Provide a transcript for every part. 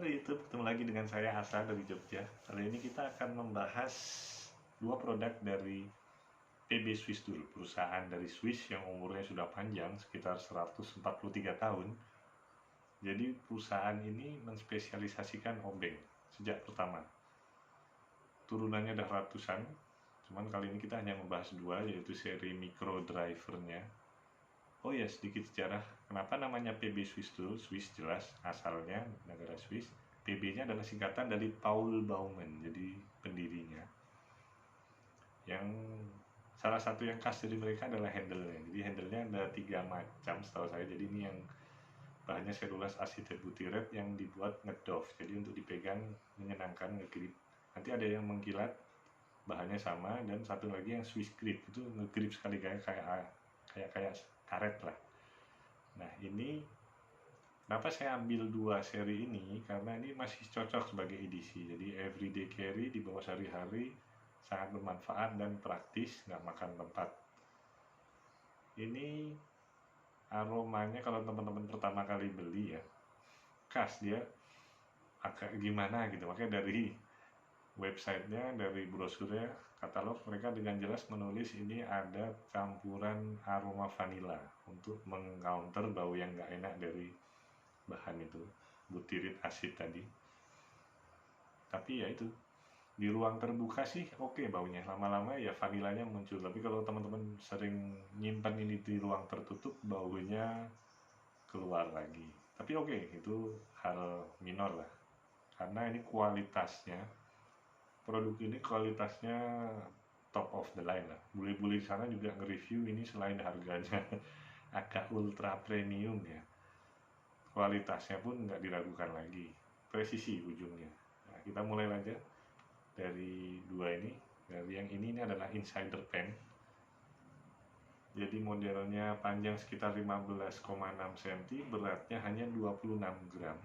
dari YouTube, ketemu lagi dengan saya Asa dari Jogja. Kali ini kita akan membahas dua produk dari PB Swiss dulu, perusahaan dari Swiss yang umurnya sudah panjang, sekitar 143 tahun. Jadi perusahaan ini menspesialisasikan obeng sejak pertama. Turunannya ada ratusan, cuman kali ini kita hanya membahas dua, yaitu seri micro drivernya. Oh ya, sedikit sejarah. Kenapa namanya PB Swiss dulu? Swiss jelas, asalnya negara Swiss. PB-nya adalah singkatan dari Paul Baumann, jadi pendirinya. Yang salah satu yang khas dari mereka adalah handle-nya. Jadi handle-nya ada 3 macam setahu saya. Jadi ini yang bahannya selulas acetate butyrate yang dibuat ngedove. Jadi untuk dipegang menyenangkan, ngegrip. Nanti ada yang mengkilat, bahannya sama, dan satu lagi yang Swiss grip, itu ngegrip sekali kayak karet lah. Nah, ini kenapa saya ambil dua seri ini, karena ini masih cocok sebagai edisi. Jadi everyday carry di bawah sehari-hari, sangat bermanfaat dan praktis, nggak makan tempat. Ini aromanya kalau teman-teman pertama kali beli ya, khas, dia agak gimana gitu. Makanya dari websitenya, dari brosurnya, katalog, mereka dengan jelas menulis ini ada campuran aroma vanila untuk mengcounter bau yang nggak enak dari bahan itu, butyrate asid tadi. Tapi ya itu, di ruang terbuka sih oke baunya, lama-lama ya vanilanya muncul. Tapi kalau teman-teman sering nyimpan ini di ruang tertutup, baunya keluar lagi. Tapi oke, itu hal minor lah, karena ini kualitasnya, produk ini kualitasnya top of the line lah. Bule-bule di sana juga nge-review ini, selain harganya agak ultra premium ya, kualitasnya pun nggak diragukan lagi, presisi ujungnya. Nah, kita mulai aja dari dua ini. Dari yang ini adalah insider pen. Jadi modelnya panjang sekitar 15,6 cm, beratnya hanya 26 gram.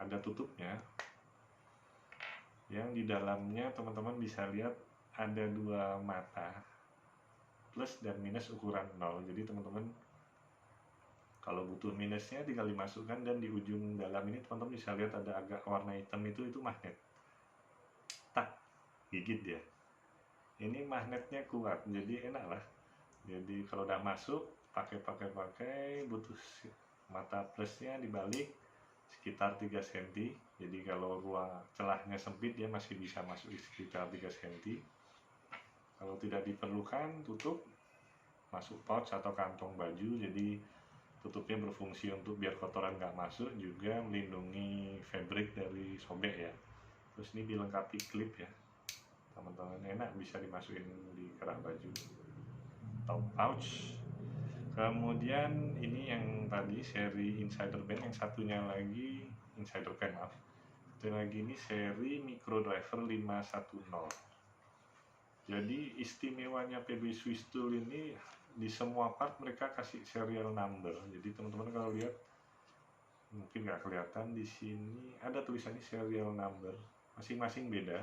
Ada tutupnya, yang di dalamnya teman-teman bisa lihat ada dua mata, plus dan minus ukuran 0. Jadi teman-teman kalau butuh minusnya tinggal dimasukkan, dan di ujung dalam ini teman-teman bisa lihat ada agak warna hitam, itu magnet. Tak, gigit dia. Ini magnetnya kuat, jadi enak lah. Jadi kalau udah masuk, pakai, butuh mata plusnya dibalik sekitar 3 cm. Jadi kalau ruang celahnya sempit, dia masih bisa masuk di sekitar 3 cm. Kalau tidak diperlukan, tutup, masuk pouch atau kantong baju. Jadi tutupnya berfungsi untuk biar kotoran nggak masuk, juga melindungi fabric dari sobek ya. Terus ini dilengkapi klip ya, teman-teman, enak, bisa dimasukin di kerah baju, top pouch. Kemudian ini yang tadi seri insider pen, yang satunya lagi insider pen, maaf. Satu lagi ini seri micro driver 510. Jadi istimewanya PB Swiss Tool ini, di semua part mereka kasih serial number. Jadi teman-teman kalau lihat, mungkin nggak kelihatan, di sini ada tulisannya serial number, masing-masing beda.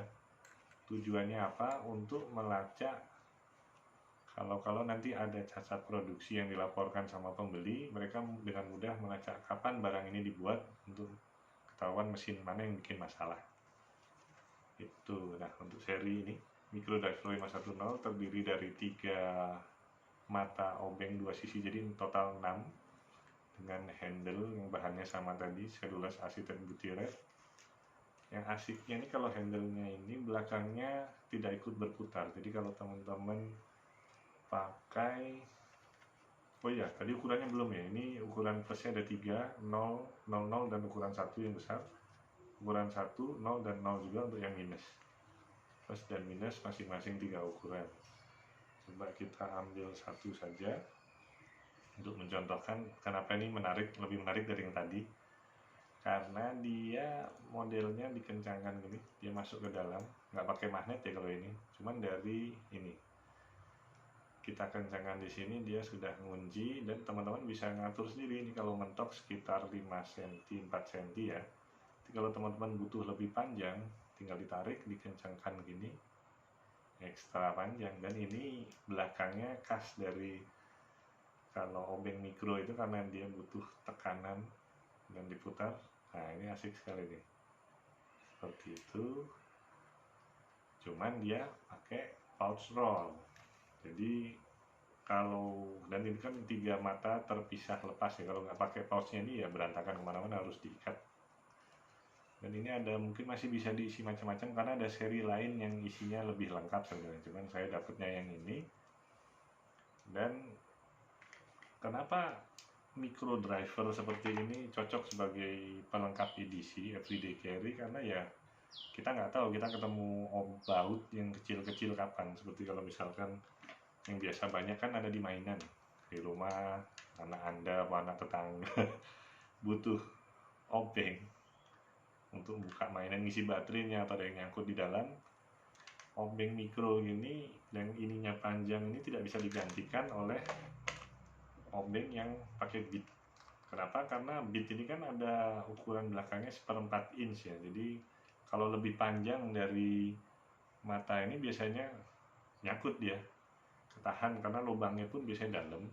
Tujuannya apa? Untuk melacak kalau nanti ada cacat produksi yang dilaporkan sama pembeli, mereka dengan mudah melacak kapan barang ini dibuat, untuk ketahuan mesin mana yang bikin masalah. Itu. Nah, untuk seri ini micro driver 510 terdiri dari 3 mata obeng 2 sisi, jadi total 6, dengan handle yang bahannya sama tadi, selulas acetate butyrate. Yang asiknya ini, kalau handle-nya ini belakangnya tidak ikut berputar. Jadi kalau teman-teman pakai, oh iya, tadi ukurannya belum ya. Ini ukuran plusnya ada 3, 0, 00, dan ukuran 1 yang besar. Ukuran 1, 0, dan 0 juga untuk yang minus. Plus dan minus masing-masing 3 ukuran. Coba kita ambil satu saja untuk mencontohkan kenapa ini lebih menarik dari yang tadi. Karena dia modelnya dikencangkan gini, dia masuk ke dalam, nggak pakai magnet ya kalau ini, cuman dari ini kita kencangkan di sini, dia sudah ngunci, dan teman-teman bisa ngatur sendiri. Ini kalau mentok sekitar 5 cm, 4 cm ya. Jadi kalau teman-teman butuh lebih panjang, tinggal ditarik, dikencangkan gini, ekstra panjang. Dan ini belakangnya khas dari, kalau obeng mikro itu, karena dia butuh tekanan dan diputar, Nah ini asik sekali nih, seperti itu. Cuman dia pakai pouch roll, jadi kalau, dan ini kan 3 mata terpisah lepas ya, kalau nggak pakai pouchnya ini ya berantakan kemana-mana, harus diikat. Dan ini ada, mungkin masih bisa diisi macam-macam karena ada seri lain yang isinya lebih lengkap sebenarnya, cuman saya dapatnya yang ini. Dan kenapa micro driver seperti ini cocok sebagai pelengkap EDC, everyday carry, karena ya kita nggak tahu kita ketemu baut yang kecil-kecil kapan. Seperti kalau misalkan yang biasa banyak kan ada di mainan di rumah, anak anda atau anak tetangga butuh obeng untuk buka mainan, ngisi baterainya atau ada yang nyangkut di dalam. Obeng mikro ini yang ininya panjang ini tidak bisa digantikan oleh obeng yang pakai bit. Kenapa? Karena bit ini kan ada ukuran belakangnya 1/4 inch ya, jadi kalau lebih panjang dari mata ini biasanya nyangkut dia, ketahan karena lubangnya pun biasanya dalam.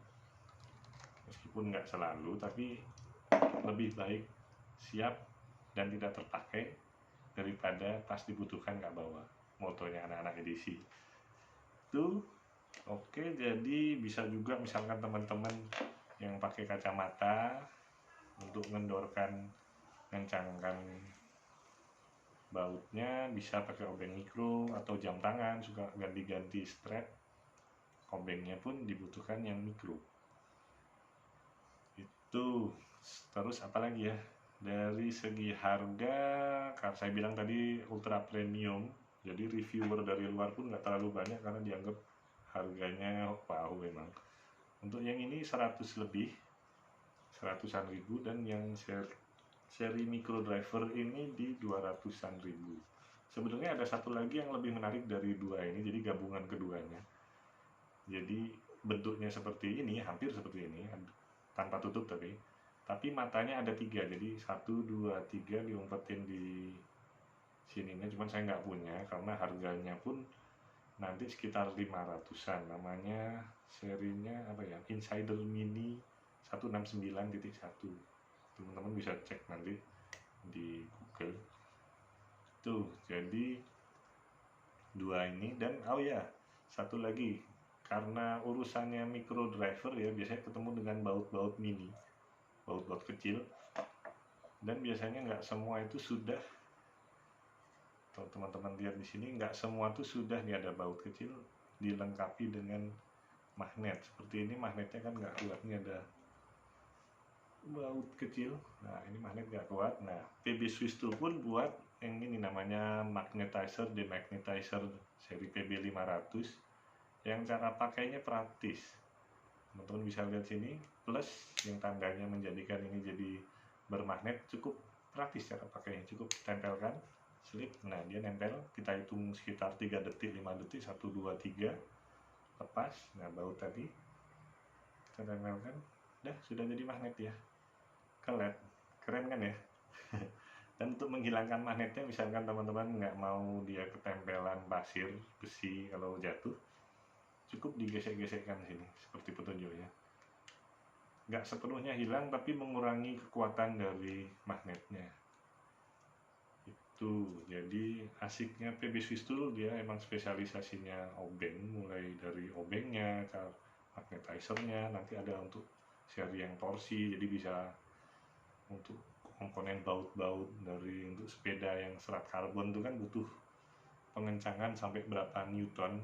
Meskipun nggak selalu, tapi lebih baik siap dan tidak terpakai daripada pas dibutuhkan nggak bawa. Motonya anak-anak edisi itu. Oke, jadi bisa juga misalkan teman-teman yang pakai kacamata untuk ngendorkan, ngencangkan bautnya, bisa pakai obeng mikro, atau jam tangan suka ganti-ganti strap, obengnya pun dibutuhkan yang mikro. Itu terus apalagi ya, dari segi harga, karena saya bilang tadi ultra premium, jadi reviewer dari luar pun nggak terlalu banyak karena dianggap harganya wow memang. Untuk yang ini 100 lebih, 100-an ribu, dan yang seri micro driver ini di 200-an ribu. Sebenarnya ada satu lagi yang lebih menarik dari dua ini, jadi gabungan keduanya. Jadi bentuknya seperti ini, hampir seperti ini, tanpa tutup tapi matanya ada 3, jadi 1, 2, 3 diumpetin di sininya. Cuman saya nggak punya karena harganya pun nanti sekitar 500-an. Namanya serinya apa ya, Insider Mini 169.1. Teman-teman bisa cek nanti di Google. Tuh, jadi dua ini. Dan oh ya, satu lagi, karena urusannya micro driver ya, biasanya ketemu dengan baut-baut mini, baut-baut kecil, dan biasanya nggak semua itu sudah, teman-teman lihat di sini, nggak semua tuh sudah nih ada baut kecil dilengkapi dengan magnet. Seperti ini magnetnya kan nggak kuat, ini ada baut kecil. Nah ini magnet nggak kuat. Nah PB Swiss Tool pun buat yang ini namanya magnetizer, demagnetizer seri PB 500 yang cara pakainya praktis. Teman-teman bisa lihat sini, plus yang tandanya menjadikan ini jadi bermagnet, cukup praktis cara pakainya. Cukup tempelkan slip, nah dia nempel, kita hitung sekitar 3 detik, 5 detik, 1, 2, 3, lepas. Nah baut tadi kita tempelkan, dah sudah jadi magnet ya. Keren kan ya. Dan untuk menghilangkan magnetnya, misalkan teman-teman nggak mau dia ketempelan pasir, besi kalau jatuh, cukup digesek-gesekkan sini seperti petunjuknya. Nggak sepenuhnya hilang, tapi mengurangi kekuatan dari magnetnya. Itu jadi asiknya PB Swiss Tool, dia emang spesialisasinya obeng, mulai dari obengnya, magnetizernya, nanti ada untuk seri yang torsi, jadi bisa untuk komponen baut-baut dari untuk sepeda yang serat karbon itu kan butuh pengencangan sampai berapa newton.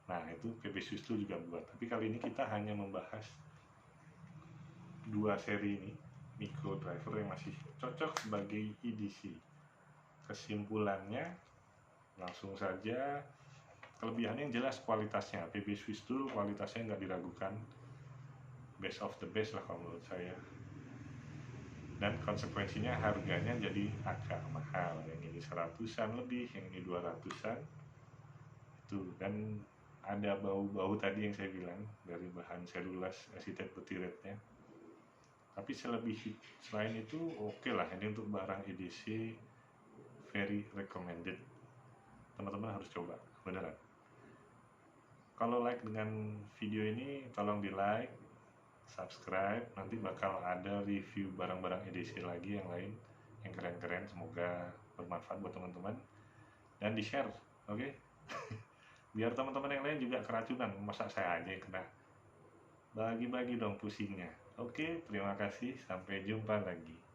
Nah itu PB Swiss Tool juga buat. Tapi kali ini kita hanya membahas dua seri ini, micro driver yang masih cocok sebagai EDC. Kesimpulannya langsung saja, kelebihannya yang jelas kualitasnya. PB Swiss Tool kualitasnya nggak diragukan, best of the best lah kalau menurut saya. Dan konsekuensinya harganya jadi agak mahal, yang ini 100-an lebih, yang ini 200-an itu. Dan ada bau-bau tadi yang saya bilang dari bahan selulas acetate butyrate-nya. Tapi selain itu oke lah, ini untuk barang EDC very recommended. Teman-teman harus coba, beneran. Kalau like dengan video ini, tolong di like, subscribe, nanti bakal ada review barang-barang EDC lagi yang lain yang keren-keren, semoga bermanfaat buat teman-teman dan di share, oke? Biar teman-teman yang lain juga keracunan, masa saya aja yang kena. Bagi-bagi dong pusingnya. Oke, terima kasih, sampai jumpa lagi.